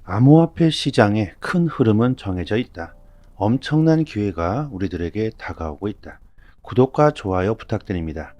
암호화폐 시장의 큰 흐름은 정해져 있다. 엄청난 기회가 우리들에게 다가오고 있다. 구독과 좋아요 부탁드립니다.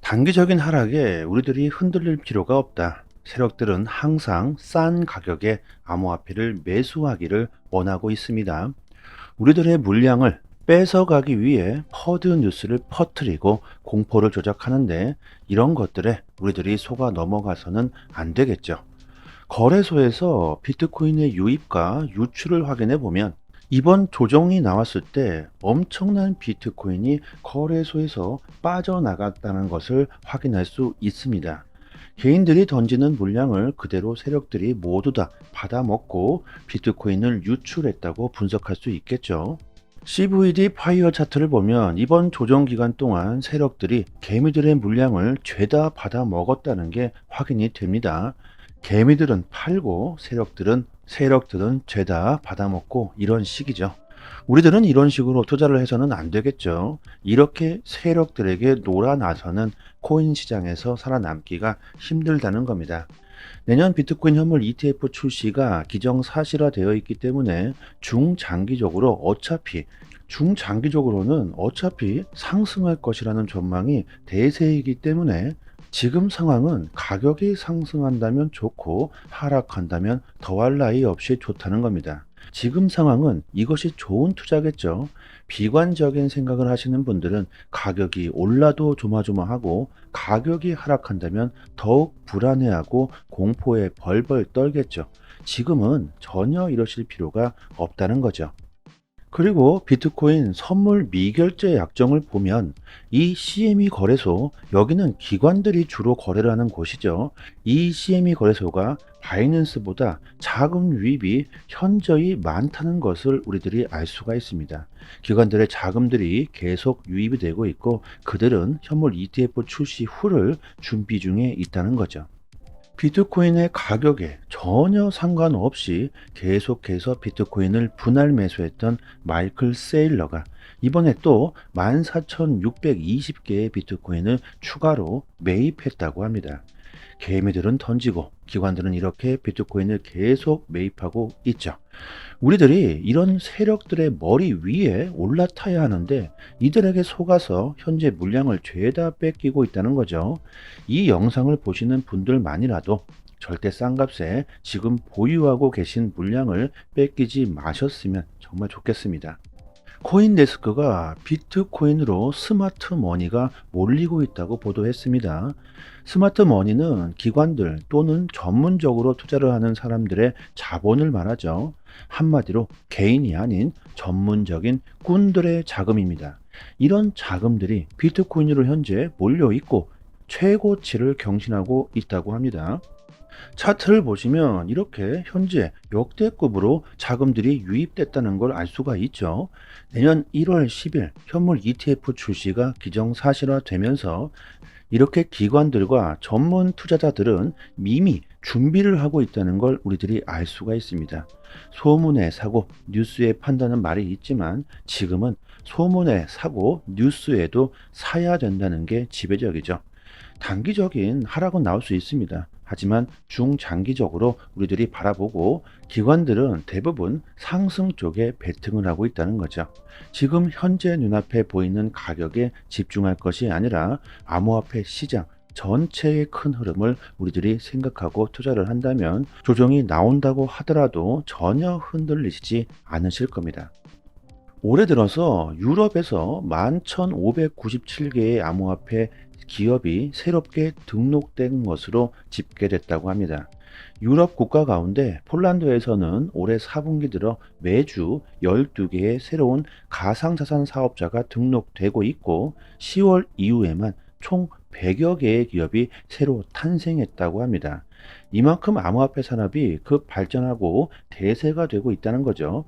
단기적인 하락에 우리들이 흔들릴 필요가 없다. 세력들은 항상 싼 가격에 암호화폐를 매수하기를 원하고 있습니다. 우리들의 물량을 뺏어가기 위해 퍼드 뉴스를 퍼뜨리고 공포를 조작하는데, 이런 것들에 우리들이 속아 넘어가서는 안 되겠죠. 거래소에서 비트코인의 유입과 유출을 확인해 보면 이번 조정이 나왔을 때 엄청난 비트코인이 거래소에서 빠져나갔다는 것을 확인할 수 있습니다. 개인들이 던지는 물량을 그대로 세력들이 모두 다 받아먹고 비트코인을 유출했다고 분석할 수 있겠죠. CVD 파이어 차트를 보면 이번 조정 기간 동안 세력들이 개미들의 물량을 죄다 받아먹었다는 게 확인이 됩니다. 개미들은 팔고 세력들은 죄다 받아먹고, 이런 식이죠. 우리들은 이런 식으로 투자를 해서는 안 되겠죠. 이렇게 세력들에게 놀아나서는 코인 시장에서 살아남기가 힘들다는 겁니다. 내년 비트코인 현물 ETF 출시가 기정사실화되어 있기 때문에 중장기적으로는 어차피 상승할 것이라는 전망이 대세이기 때문에, 지금 상황은 가격이 상승한다면 좋고 하락한다면 더할 나위 없이 좋다는 겁니다. 지금 상황은 이것이 좋은 투자겠죠. 비관적인 생각을 하시는 분들은 가격이 올라도 조마조마하고 가격이 하락한다면 더욱 불안해하고 공포에 벌벌 떨겠죠. 지금은 전혀 이러실 필요가 없다는 거죠. 그리고 비트코인 선물 미결제 약정을 보면 이 CME 거래소, 여기는 기관들이 주로 거래를 하는 곳이죠. 이 CME 거래소가 바이낸스보다 자금 유입이 현저히 많다는 것을 우리들이 알 수가 있습니다. 기관들의 자금들이 계속 유입이 되고 있고, 그들은 현물 ETF 출시 후를 준비 중에 있다는 거죠. 비트코인의 가격에 전혀 상관없이 계속해서 비트코인을 분할 매수했던 마이클 세일러가 이번에 또 14,620개의 비트코인을 추가로 매입했다고 합니다. 개미들은 던지고 기관들은 이렇게 비트코인을 계속 매입하고 있죠. 우리들이 이런 세력들의 머리 위에 올라타야 하는데, 이들에게 속아서 현재 물량을 죄다 뺏기고 있다는 거죠. 이 영상을 보시는 분들만이라도 절대 싼 값에 지금 보유하고 계신 물량을 뺏기지 마셨으면 정말 좋겠습니다. 코인데스크가 비트코인으로 스마트 머니가 몰리고 있다고 보도했습니다. 스마트 머니는 기관들 또는 전문적으로 투자를 하는 사람들의 자본을 말하죠. 한마디로 개인이 아닌 전문적인 꾼들의 자금입니다. 이런 자금들이 비트코인으로 현재 몰려 있고 최고치를 경신하고 있다고 합니다. 차트를 보시면 이렇게 현재 역대급으로 자금들이 유입됐다는 걸 알 수가 있죠. 내년 1월 10일 현물 ETF 출시가 기정사실화되면서 이렇게 기관들과 전문 투자자들은 이미 준비를 하고 있다는 걸 우리들이 알 수가 있습니다. 소문에 사고 뉴스에 판다는 말이 있지만, 지금은 소문에 사고 뉴스에도 사야 된다는 게 지배적이죠. 단기적인 하락은 나올 수 있습니다. 하지만 중장기적으로 우리들이 바라보고 기관들은 대부분 상승 쪽에 베팅을 하고 있다는 거죠. 지금 현재 눈앞에 보이는 가격에 집중할 것이 아니라 암호화폐 시장 전체의 큰 흐름을 우리들이 생각하고 투자를 한다면 조정이 나온다고 하더라도 전혀 흔들리지 않으실 겁니다. 올해 들어서 유럽에서 11,597개의 암호화폐 기업이 새롭게 등록된 것으로 집계됐다고 합니다. 유럽 국가 가운데 폴란드에서는 올해 4분기 들어 매주 12개의 새로운 가상자산 사업자가 등록되고 있고, 10월 이후에만 총 100여 개의 기업이 새로 탄생했다고 합니다. 이만큼 암호화폐 산업이 급 발전하고 대세가 되고 있다는 거죠.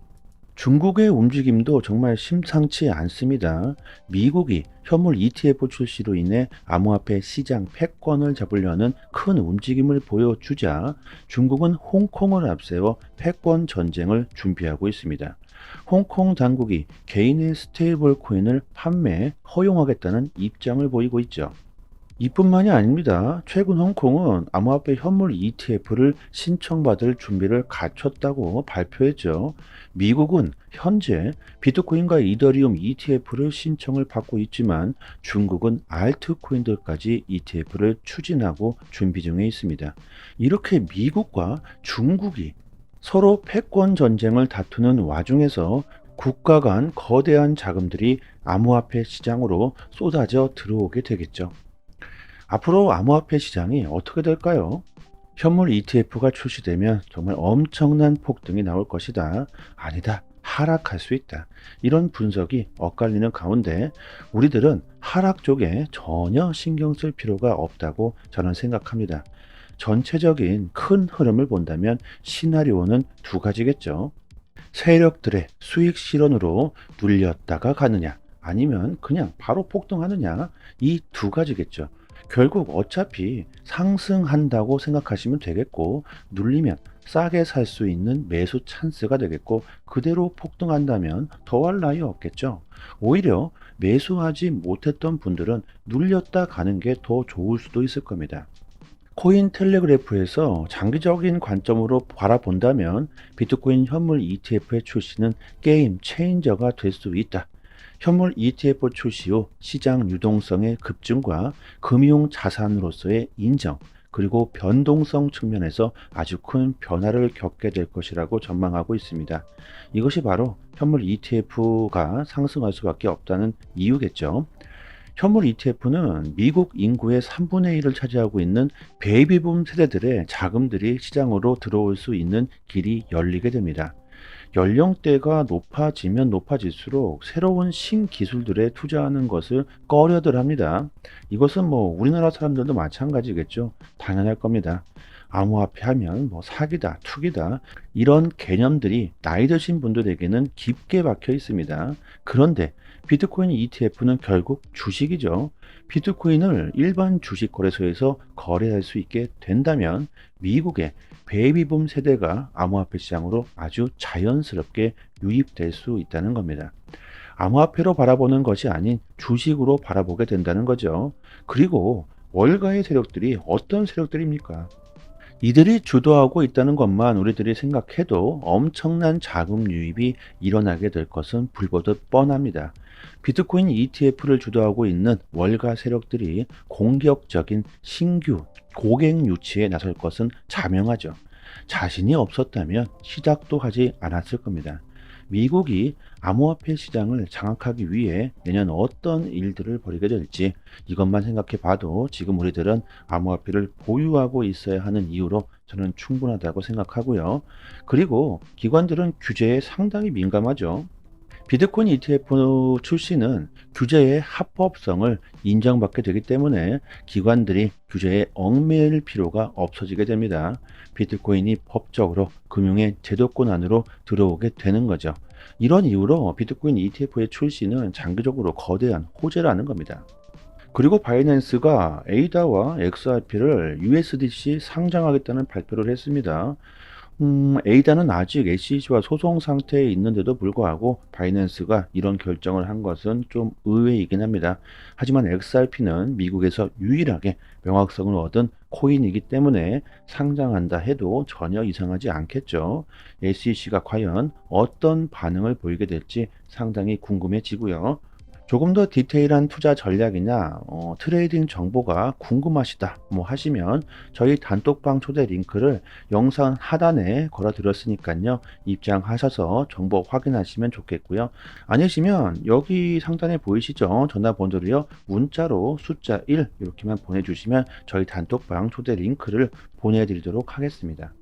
중국의 움직임도 정말 심상치 않습니다. 미국이 현물 ETF 출시로 인해 암호화폐 시장 패권을 잡으려는 큰 움직임을 보여주자 중국은 홍콩을 앞세워 패권 전쟁을 준비하고 있습니다. 홍콩 당국이 개인의 스테이블 코인을 판매 허용하겠다는 입장을 보이고 있죠. 이뿐만이 아닙니다. 최근 홍콩은 암호화폐 현물 ETF를 신청받을 준비를 갖췄다고 발표했죠. 미국은 현재 비트코인과 이더리움 ETF를 신청을 받고 있지만 중국은 알트코인들까지 ETF를 추진하고 준비 중에 있습니다. 이렇게 미국과 중국이 서로 패권 전쟁을 다투는 와중에서 국가 간 거대한 자금들이 암호화폐 시장으로 쏟아져 들어오게 되겠죠. 앞으로 암호화폐 시장이 어떻게 될까요? 현물 ETF가 출시되면 정말 엄청난 폭등이 나올 것이다. 아니다. 하락할 수 있다. 이런 분석이 엇갈리는 가운데 우리들은 하락 쪽에 전혀 신경 쓸 필요가 없다고 저는 생각합니다. 전체적인 큰 흐름을 본다면 시나리오는 두 가지겠죠. 세력들의 수익 실현으로 눌렸다가 가느냐, 아니면 그냥 바로 폭등하느냐, 이 두 가지겠죠. 결국 어차피 상승한다고 생각하시면 되겠고, 눌리면 싸게 살 수 있는 매수 찬스가 되겠고, 그대로 폭등한다면 더할 나위 없겠죠. 오히려 매수하지 못했던 분들은 눌렸다 가는 게 더 좋을 수도 있을 겁니다. 코인 텔레그래프에서 장기적인 관점으로 바라본다면 비트코인 현물 ETF의 출시는 게임 체인저가 될 수 있다. 현물 ETF 출시 후 시장 유동성의 급증과 금융 자산으로서의 인정, 그리고 변동성 측면에서 아주 큰 변화를 겪게 될 것이라고 전망하고 있습니다. 이것이 바로 현물 ETF가 상승할 수밖에 없다는 이유겠죠. 현물 ETF는 미국 인구의 3분의 1을 차지하고 있는 베이비붐 세대들의 자금들이 시장으로 들어올 수 있는 길이 열리게 됩니다. 연령대가 높아지면 높아질수록 새로운 신기술들에 투자하는 것을 꺼려들 합니다. 이것은 우리나라 사람들도 마찬가지겠죠. 당연할 겁니다. 암호화폐 하면 사기다, 투기다, 이런 개념들이 나이 드신 분들에게는 깊게 박혀 있습니다. 그런데 비트코인 ETF는 결국 주식이죠. 비트코인을 일반 주식 거래소에서 거래할 수 있게 된다면 미국의 베이비붐 세대가 암호화폐 시장으로 아주 자연스럽게 유입될 수 있다는 겁니다. 암호화폐로 바라보는 것이 아닌 주식으로 바라보게 된다는 거죠. 그리고 월가의 세력들이 어떤 세력들입니까? 이들이 주도하고 있다는 것만 우리들이 생각해도 엄청난 자금 유입이 일어나게 될 것은 불보듯 뻔합니다. 비트코인 ETF를 주도하고 있는 월가 세력들이 공격적인 신규 고객 유치에 나설 것은 자명하죠. 자신이 없었다면 시작도 하지 않았을 겁니다. 미국이 암호화폐 시장을 장악하기 위해 내년 어떤 일들을 벌이게 될지 이것만 생각해 봐도 지금 우리들은 암호화폐를 보유하고 있어야 하는 이유로 저는 충분하다고 생각하고요. 그리고 기관들은 규제에 상당히 민감하죠. 비트코인 ETF 출시는 규제의 합법성을 인정받게 되기 때문에 기관들이 규제에 얽매일 필요가 없어지게 됩니다. 비트코인이 법적으로 금융의 제도권 안으로 들어오게 되는 거죠. 이런 이유로 비트코인 ETF의 출시는 장기적으로 거대한 호재라는 겁니다. 그리고 바이낸스가 에이다와 XRP를 USDC 상장하겠다는 발표를 했습니다. 에이다는 아직 SEC와 소송 상태에 있는데도 불구하고 바이낸스가 이런 결정을 한 것은 좀 의외이긴 합니다. 하지만 XRP는 미국에서 유일하게 명확성을 얻은 코인이기 때문에 상장한다 해도 전혀 이상하지 않겠죠. SEC가 과연 어떤 반응을 보이게 될지 상당히 궁금해지고요. 조금 더 디테일한 투자 전략이나 트레이딩 정보가 궁금하시다 하시면 저희 단톡방 초대 링크를 영상 하단에 걸어 드렸으니까요. 입장하셔서 정보 확인하시면 좋겠고요. 아니시면 여기 상단에 보이시죠? 전화번호로요. 문자로 숫자 1 이렇게만 보내주시면 저희 단톡방 초대 링크를 보내드리도록 하겠습니다.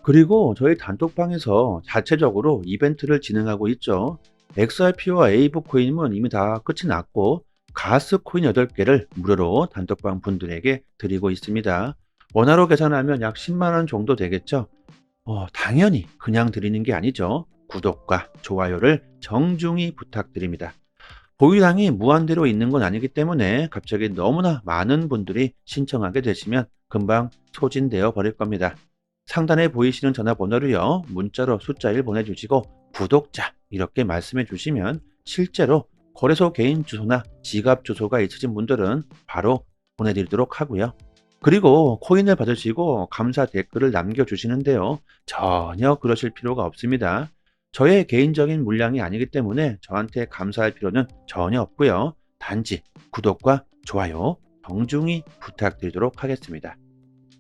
그리고 저희 단톡방에서 자체적으로 이벤트를 진행하고 있죠. XRP와 에이브코인은 이미 다 끝이 났고 가스코인 8개를 무료로 단톡방 분들에게 드리고 있습니다. 원화로 계산하면 약 10만원 정도 되겠죠. 당연히 그냥 드리는 게 아니죠. 구독과 좋아요를 정중히 부탁드립니다. 보유량이 무한대로 있는 건 아니기 때문에 갑자기 너무나 많은 분들이 신청하게 되시면 금방 소진되어 버릴 겁니다. 상단에 보이시는 전화번호로요. 문자로 숫자 1 보내주시고 구독자 이렇게 말씀해 주시면 실제로 거래소 개인 주소나 지갑 주소가 있으신 분들은 바로 보내드리도록 하고요. 그리고 코인을 받으시고 감사 댓글을 남겨주시는데요. 전혀 그러실 필요가 없습니다. 저의 개인적인 물량이 아니기 때문에 저한테 감사할 필요는 전혀 없고요. 단지 구독과 좋아요 정중히 부탁드리도록 하겠습니다.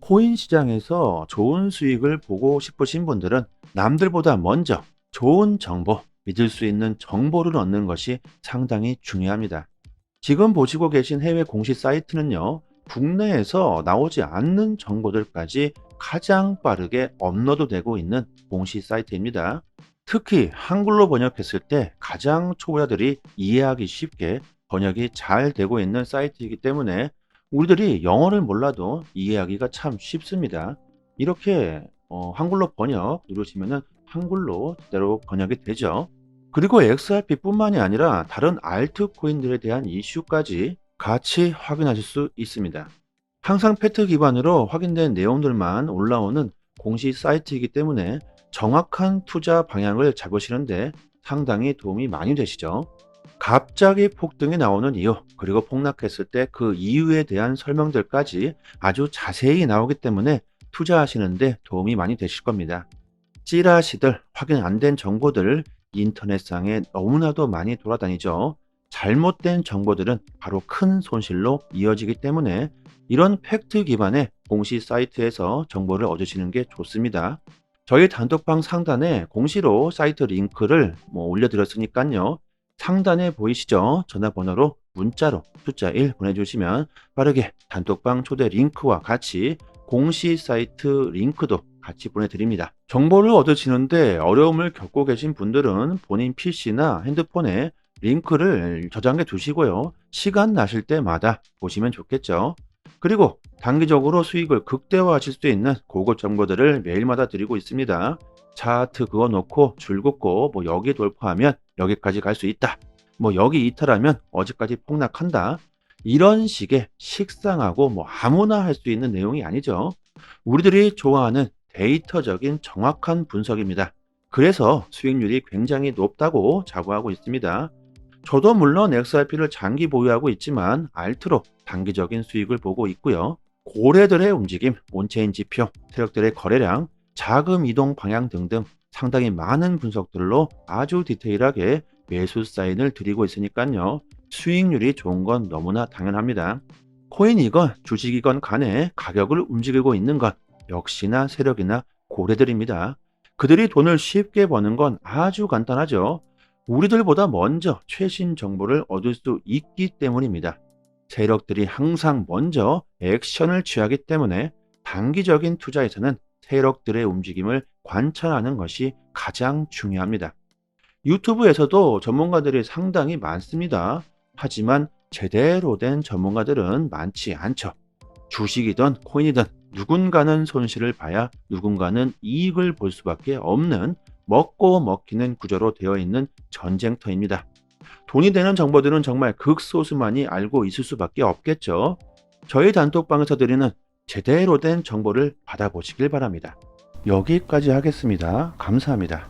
코인 시장에서 좋은 수익을 보고 싶으신 분들은 남들보다 먼저 좋은 정보, 믿을 수 있는 정보를 얻는 것이 상당히 중요합니다. 지금 보시고 계신 해외 공시 사이트는요, 국내에서 나오지 않는 정보들까지 가장 빠르게 업로드되고 있는 공시 사이트입니다. 특히 한글로 번역했을 때 가장 초보자들이 이해하기 쉽게 번역이 잘 되고 있는 사이트이기 때문에 우리들이 영어를 몰라도 이해하기가 참 쉽습니다. 이렇게 한글로 번역 누르시면은 한글로 제대로 번역이 되죠. 그리고 XRP뿐만이 아니라 다른 알트코인들에 대한 이슈까지 같이 확인하실 수 있습니다. 항상 팩트 기반으로 확인된 내용들만 올라오는 공시 사이트이기 때문에 정확한 투자 방향을 잡으시는데 상당히 도움이 많이 되시죠. 갑자기 폭등이 나오는 이유, 그리고 폭락했을 때 그 이유에 대한 설명들까지 아주 자세히 나오기 때문에 투자하시는데 도움이 많이 되실 겁니다. 찌라시들, 확인 안 된 정보들 인터넷상에 너무나도 많이 돌아다니죠. 잘못된 정보들은 바로 큰 손실로 이어지기 때문에 이런 팩트 기반의 공시 사이트에서 정보를 얻으시는 게 좋습니다. 저희 단톡방 상단에 공시로 사이트 링크를 올려드렸으니까요. 상단에 보이시죠? 전화번호로 문자로 숫자 1 보내주시면 빠르게 단톡방 초대 링크와 같이 공시 사이트 링크도 같이 보내드립니다. 정보를 얻으시는데 어려움을 겪고 계신 분들은 본인 PC나 핸드폰에 링크를 저장해 두시고요. 시간 나실 때마다 보시면 좋겠죠. 그리고 단기적으로 수익을 극대화하실 수 있는 고급 정보들을 매일마다 드리고 있습니다. 차트 그어놓고 줄긋고 여기 돌파하면 여기까지 갈 수 있다. 여기 이탈하면 어디까지 폭락한다. 이런 식의 식상하고 아무나 할 수 있는 내용이 아니죠. 우리들이 좋아하는 데이터적인 정확한 분석입니다. 그래서 수익률이 굉장히 높다고 자부하고 있습니다. 저도 물론 XRP를 장기 보유하고 있지만 알트로 단기적인 수익을 보고 있고요. 고래들의 움직임, 온체인 지표, 세력들의 거래량, 자금 이동 방향 등등 상당히 많은 분석들로 아주 디테일하게 매수 사인을 드리고 있으니까요. 수익률이 좋은 건 너무나 당연합니다. 코인이건 주식이건 간에 가격을 움직이고 있는 것 역시나 세력이나 고래들입니다. 그들이 돈을 쉽게 버는 건 아주 간단하죠. 우리들보다 먼저 최신 정보를 얻을 수 있기 때문입니다. 세력들이 항상 먼저 액션을 취하기 때문에 단기적인 투자에서는 세력들의 움직임을 관찰하는 것이 가장 중요합니다. 유튜브에서도 전문가들이 상당히 많습니다. 하지만 제대로 된 전문가들은 많지 않죠. 주식이든 코인이든 누군가는 손실을 봐야 누군가는 이익을 볼 수밖에 없는 먹고 먹히는 구조로 되어 있는 전쟁터입니다. 돈이 되는 정보들은 정말 극소수만이 알고 있을 수밖에 없겠죠. 저희 단톡방에서 드리는 제대로 된 정보를 받아보시길 바랍니다. 여기까지 하겠습니다. 감사합니다.